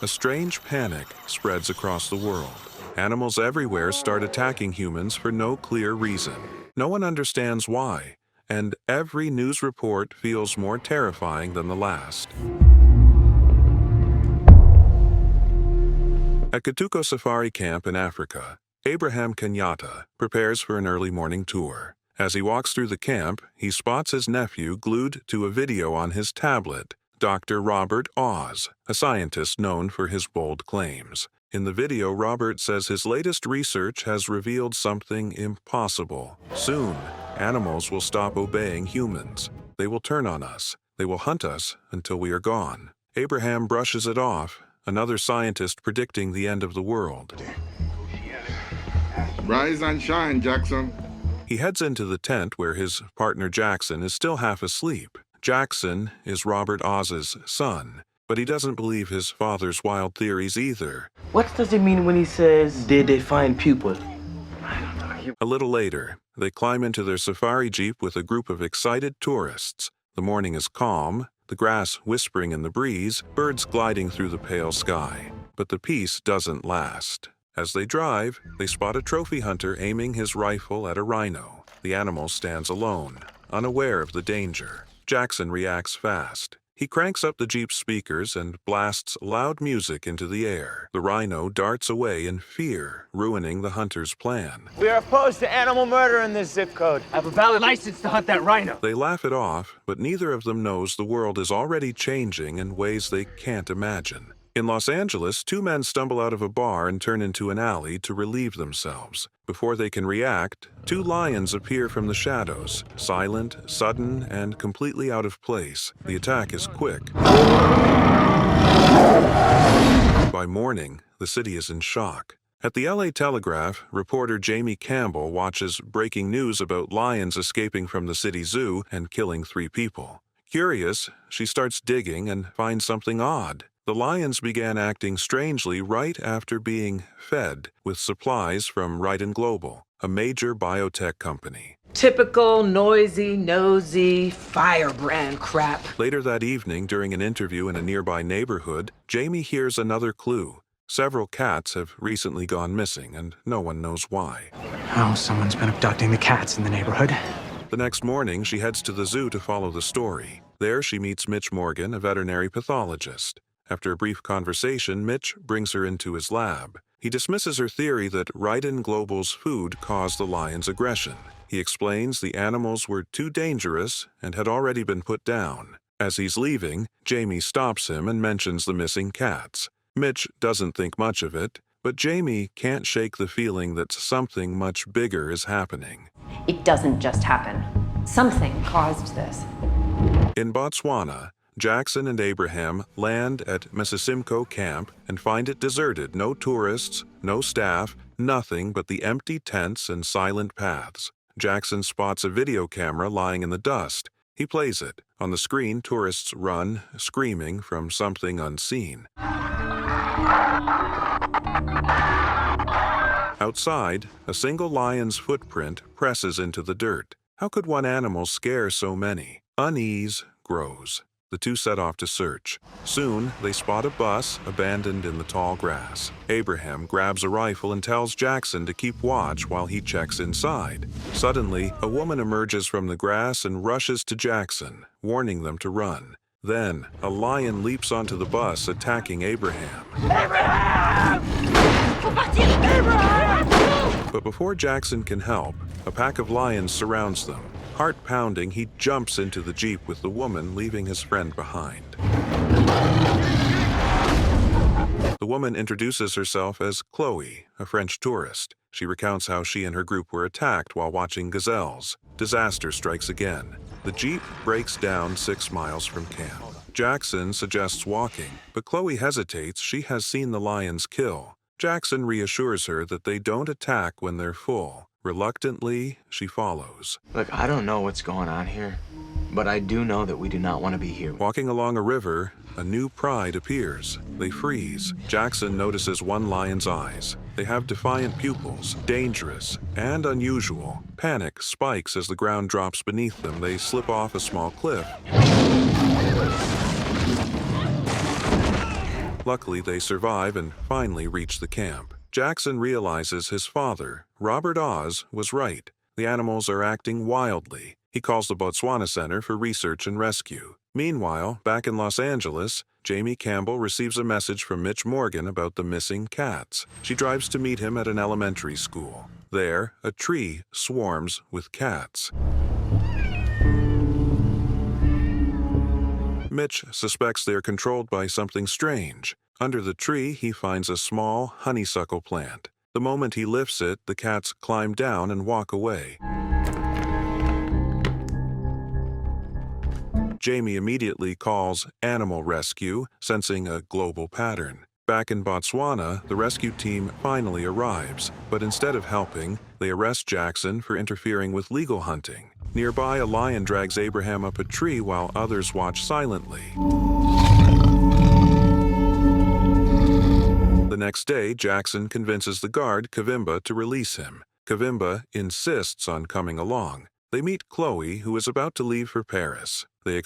A strange panic spreads across the world. Animals everywhere start attacking humans for no clear reason. No one understands why, and every news report feels more terrifying than the last. At Katuko Safari Camp in Africa, Abraham Kenyatta prepares for an early morning tour. As he walks through the camp, he spots his nephew glued to a video on his tablet, Dr. Robert Oz, a scientist known for his bold claims. In the video, Robert says his latest research has revealed something impossible. Soon, animals will stop obeying humans. They will turn on us. They will hunt us until we are gone. Abraham brushes it off, another scientist predicting the end of the world. Rise and shine, Jackson. He heads into the tent where his partner Jackson is still half asleep. Jackson is Robert Oz's son, but he doesn't believe his father's wild theories either. What does it mean when he says, did they find people? A little later, they climb into their safari jeep with a group of excited tourists. The morning is calm, the grass whispering in the breeze, birds gliding through the pale sky. But the peace doesn't last. As they drive, they spot a trophy hunter aiming his rifle at a rhino. The animal stands alone, unaware of the danger. Jackson reacts fast. He cranks up the Jeep's speakers and blasts loud music into the air. The rhino darts away in fear, ruining the hunter's plan. We are opposed to animal murder in this zip code. I have a valid license to hunt that rhino. They laugh it off, but neither of them knows the world is already changing in ways they can't imagine. In Los Angeles, two men stumble out of a bar and turn into an alley to relieve themselves. Before they can react, two lions appear from the shadows, silent, sudden, and completely out of place. The attack is quick. By morning, the city is in shock. At the LA Telegraph, reporter Jamie Campbell watches breaking news about lions escaping from the city zoo and killing 3 people. Curious, she starts digging and finds something odd. The lions began acting strangely right after being fed with supplies from Right and Global, a major biotech company. Typical, noisy, nosy, firebrand crap. Later that evening, during an interview in a nearby neighborhood, Jamie hears another clue. Several cats have recently gone missing, and no one knows why. Oh, someone's been abducting the cats in the neighborhood. The next morning, she heads to the zoo to follow the story. There, she meets Mitch Morgan, a veterinary pathologist. After a brief conversation, Mitch brings her into his lab. He dismisses her theory that Right and Global's food caused the lion's aggression. He explains the animals were too dangerous and had already been put down. As he's leaving, Jamie stops him and mentions the missing cats. Mitch doesn't think much of it, but Jamie can't shake the feeling that something much bigger is happening. It doesn't just happen. Something caused this. In Botswana, Jackson and Abraham land at Mesisimko Camp and find it deserted. No tourists, no staff, nothing but the empty tents and silent paths. Jackson spots a video camera lying in the dust. He plays it. On the screen, tourists run, screaming from something unseen. Outside, a single lion's footprint presses into the dirt. How could one animal scare so many? Unease grows. The two set off to search. Soon, they spot a bus abandoned in the tall grass. Abraham grabs a rifle and tells Jackson to keep watch while he checks inside. Suddenly, a woman emerges from the grass and rushes to Jackson, warning them to run. Then, a lion leaps onto the bus, attacking Abraham. Abraham! Abraham! But before Jackson can help, a pack of lions surrounds them. Heart pounding, he jumps into the Jeep with the woman, leaving his friend behind. The woman introduces herself as Chloe, a French tourist. She recounts how she and her group were attacked while watching gazelles. Disaster strikes again. The Jeep breaks down 6 miles from camp. Jackson suggests walking, but Chloe hesitates. She has seen the lions kill. Jackson reassures her that they don't attack when they're full. Reluctantly, she follows. Look, I don't know what's going on here, but I do know that we do not want to be here. Walking along a river, a new pride appears. They freeze. Jackson notices one lion's eyes. They have defiant pupils, dangerous and unusual. Panic spikes as the ground drops beneath them. They slip off a small cliff. Luckily, they survive and finally reach the camp. Jackson realizes his father, Robert Oz, was right. The animals are acting wildly. He calls the Botswana Center for research and rescue. Meanwhile, back in Los Angeles, Jamie Campbell receives a message from Mitch Morgan about the missing cats. She drives to meet him at an elementary school. There, a tree swarms with cats. Mitch suspects they are controlled by something strange. Under the tree, he finds a small honeysuckle plant. The moment he lifts it, the cats climb down and walk away. Jamie immediately calls animal rescue, sensing a global pattern. Back in Botswana, the rescue team finally arrives, but instead of helping, they arrest Jackson for interfering with legal hunting. Nearby, a lion drags Abraham up a tree while others watch silently. The next day, Jackson convinces the guard, Kavimba, to release him. Kavimba insists on coming along. They meet Chloe, who is about to leave for Paris. They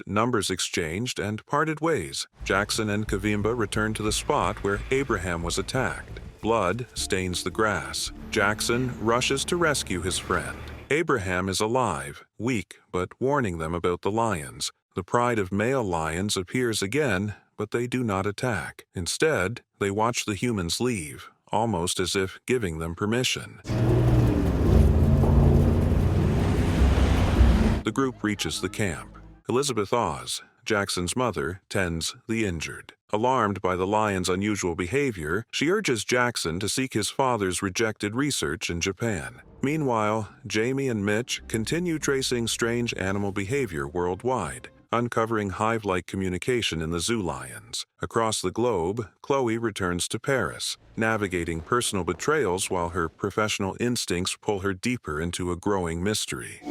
numbers exchanged, and parted ways. Jackson and Kavimba return to the spot where Abraham was attacked. Blood stains the grass. Jackson rushes to rescue his friend. Abraham is alive, weak, but warning them about the lions. The pride of male lions appears again, but they do not attack. Instead, they watch the humans leave, almost as if giving them permission. The group reaches the camp. Elizabeth Oz, Jackson's mother, tends the injured. Alarmed by the lion's unusual behavior, she urges Jackson to seek his father's rejected research in Japan. Meanwhile, Jamie and Mitch continue tracing strange animal behavior worldwide, uncovering hive-like communication in the zoo lions. Across the globe, Chloe returns to Paris, navigating personal betrayals while her professional instincts pull her deeper into a growing mystery.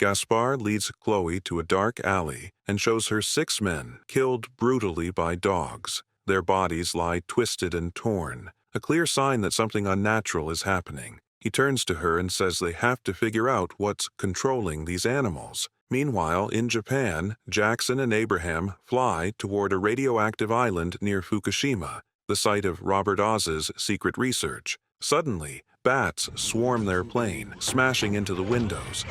Gaspar leads Chloe to a dark alley and shows her 6 men killed brutally by dogs. Their bodies lie twisted and torn, a clear sign that something unnatural is happening. He turns to her and says they have to figure out what's controlling these animals. Meanwhile, in Japan, Jackson and Abraham fly toward a radioactive island near Fukushima, the site of Robert Oz's secret research. Suddenly, bats swarm their plane, smashing into the windows.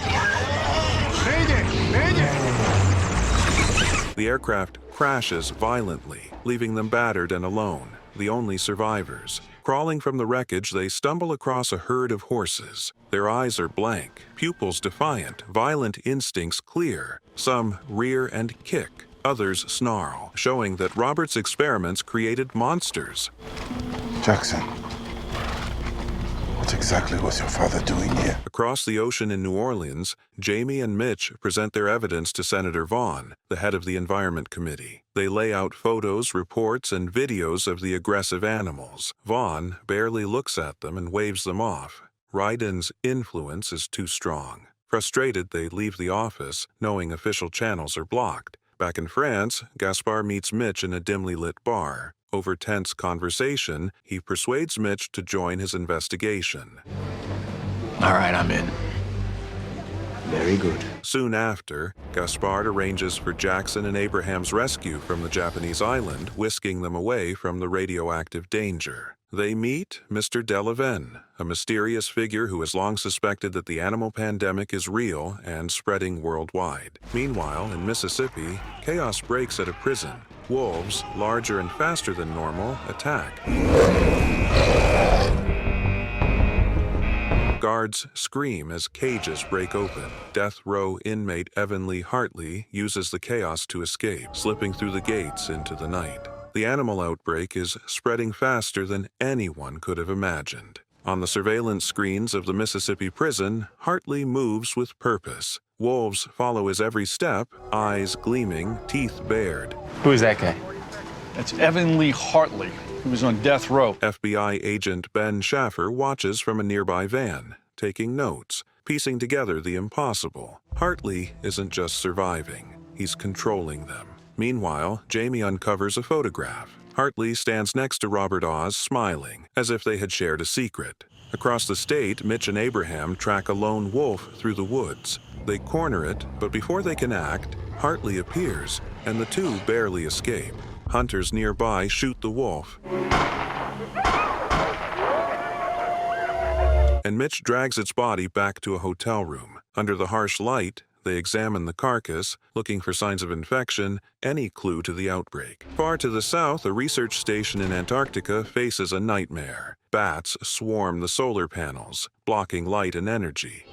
The aircraft crashes violently, leaving them battered and alone, the only survivors. Crawling from the wreckage, they stumble across a herd of horses. Their eyes are blank, pupils defiant, violent instincts clear. Some rear and kick, others snarl, showing that Robert's experiments created monsters. Jackson, what exactly was your father doing here? Across the ocean in New Orleans, Jamie and Mitch present their evidence to Senator Vaughn, the head of the Environment Committee. They lay out photos, reports, and videos of the aggressive animals. Vaughn barely looks at them and waves them off. Ryden's influence is too strong. Frustrated, they leave the office, knowing official channels are blocked. Back in France, Gaspar meets Mitch in a dimly lit bar. Over tense conversation, he persuades Mitch to join his investigation. All right, I'm in. Very good. Soon after, Gaspard arranges for Jackson and Abraham's rescue from the Japanese island, whisking them away from the radioactive danger. They meet Mr. Delaven, a mysterious figure who has long suspected that the animal pandemic is real and spreading worldwide. Meanwhile, in Mississippi, chaos breaks at a prison. Wolves, larger and faster than normal, attack. Guards scream as cages break open. Death row inmate Evan Lee Hartley uses the chaos to escape, slipping through the gates into the night. The animal outbreak is spreading faster than anyone could have imagined. On the surveillance screens of the Mississippi prison, Hartley moves with purpose. Wolves follow his every step, eyes gleaming, teeth bared. Who is that guy? That's Evan Lee Hartley. He was on death row. FBI agent Ben Schaffer watches from a nearby van, taking notes, piecing together the impossible. Hartley isn't just surviving, he's controlling them. Meanwhile, Jamie uncovers a photograph. Hartley stands next to Robert Oz, smiling, as if they had shared a secret. Across the state, Mitch and Abraham track a lone wolf through the woods. They corner it, but before they can act, Hartley appears, and the two barely escape. Hunters nearby shoot the wolf, and Mitch drags its body back to a hotel room. Under the harsh light, they examine the carcass, looking for signs of infection, any clue to the outbreak. Far to the south, a research station in Antarctica faces a nightmare. Bats swarm the solar panels, blocking light and energy.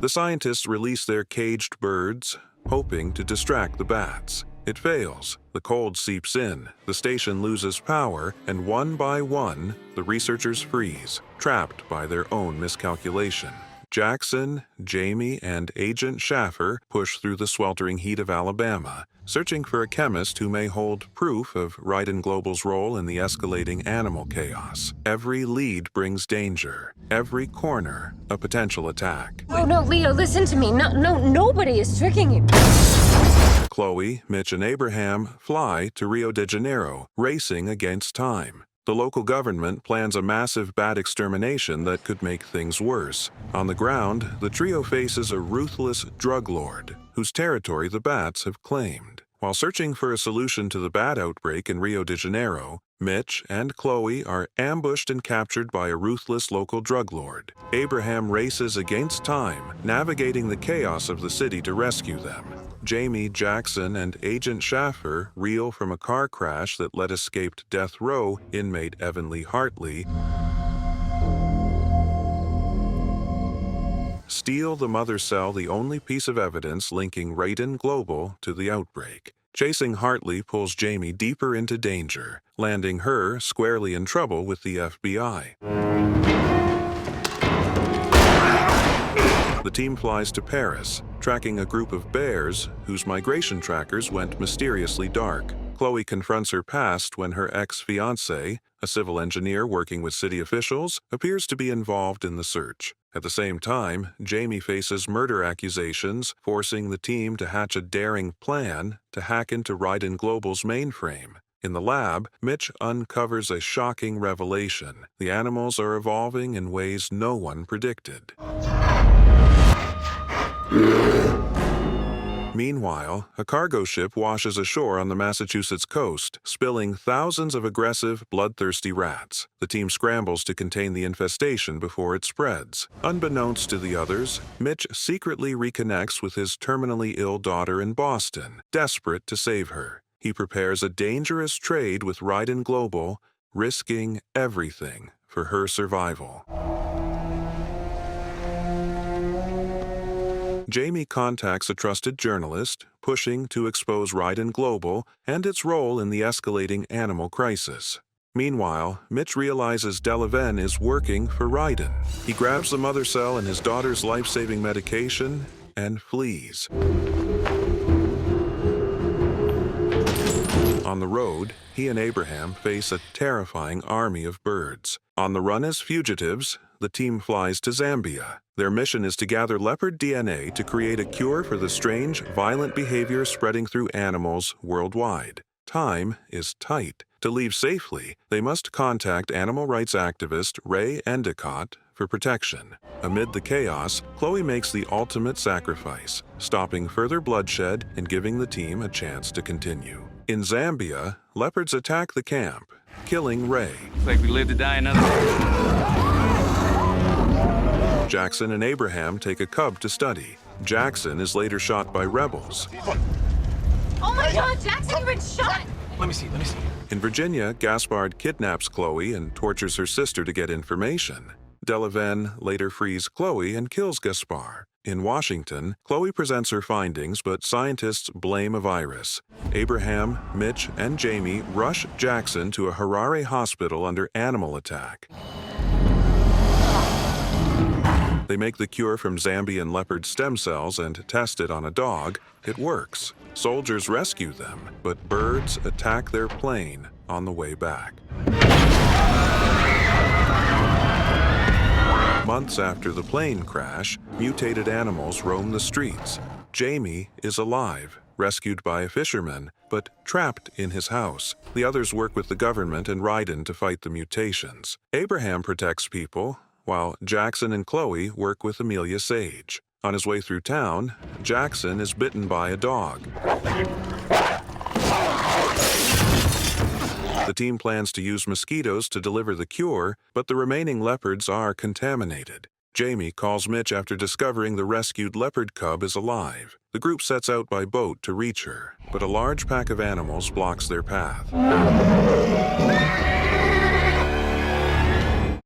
The scientists release their caged birds, hoping to distract the bats. It fails. The cold seeps in, the station loses power, and one by one, the researchers freeze, trapped by their own miscalculation. Jackson, Jamie, and Agent Schaffer push through the sweltering heat of Alabama, searching for a chemist who may hold proof of Ryden Global's role in the escalating animal chaos. Every lead brings danger. Every corner, a potential attack. Oh, no, Leo, listen to me. Nobody is tricking you. Chloe, Mitch, and Abraham fly to Rio de Janeiro, racing against time. The local government plans a massive bat extermination that could make things worse. On the ground, the trio faces a ruthless drug lord, whose territory the bats have claimed. While searching for a solution to the bat outbreak in Rio de Janeiro, Mitch and Chloe are ambushed and captured by a ruthless local drug lord. Abraham races against time, navigating the chaos of the city to rescue them. Jamie, Jackson, and Agent Schaffer reel from a car crash that led escaped death row inmate Evan Lee Hartley, steal the mother cell, the only piece of evidence linking Ryden Global to the outbreak. Chasing Hartley pulls Jamie deeper into danger, landing her squarely in trouble with the FBI. The team flies to Paris, tracking a group of bears whose migration trackers went mysteriously dark. Chloe confronts her past when her ex-fiancé, a civil engineer working with city officials, appears to be involved in the search. At the same time, Jamie faces murder accusations, forcing the team to hatch a daring plan to hack into Ryden Global's mainframe. In the lab, Mitch uncovers a shocking revelation. The animals are evolving in ways no one predicted. Meanwhile, a cargo ship washes ashore on the Massachusetts coast, spilling thousands of aggressive, bloodthirsty rats. The team scrambles to contain the infestation before it spreads. Unbeknownst to the others, Mitch secretly reconnects with his terminally ill daughter in Boston, desperate to save her. He prepares a dangerous trade with Ryden Global, risking everything for her survival. Jamie contacts a trusted journalist, pushing to expose Ryden Global and its role in the escalating animal crisis. Meanwhile, Mitch realizes Delaven is working for Ryden. He grabs the mother cell and his daughter's life-saving medication and flees. On the road, he and Abraham face a terrifying army of birds. On the run as fugitives, the team flies to Zambia. Their mission is to gather leopard DNA to create a cure for the strange, violent behavior spreading through animals worldwide. Time is tight. To leave safely, they must contact animal rights activist Ray Endicott for protection. Amid the chaos, Chloe makes the ultimate sacrifice, stopping further bloodshed and giving the team a chance to continue. In Zambia, leopards attack the camp, killing Ray. It's like we live to die another day. Jackson and Abraham take a cub to study. Jackson is later shot by rebels. Oh my God, Jackson, you've been shot! Let me see. In Virginia, Gaspard kidnaps Chloe and tortures her sister to get information. Delaven later frees Chloe and kills Gaspard. In Washington, Chloe presents her findings, but scientists blame a virus. Abraham, Mitch, and Jamie rush Jackson to a Harare hospital under animal attack. They make the cure from Zambian leopard stem cells and test it on a dog. It works. Soldiers rescue them, but birds attack their plane on the way back. Months after the plane crash, mutated animals roam the streets. Jamie is alive, rescued by a fisherman, but trapped in his house. The others work with the government and Ryden to fight the mutations. Abraham protects people, while Jackson and Chloe work with Amelia Sage. On his way through town, Jackson is bitten by a dog. The team plans to use mosquitoes to deliver the cure, but the remaining leopards are contaminated. Jamie calls Mitch after discovering the rescued leopard cub is alive. The group sets out by boat to reach her, but a large pack of animals blocks their path.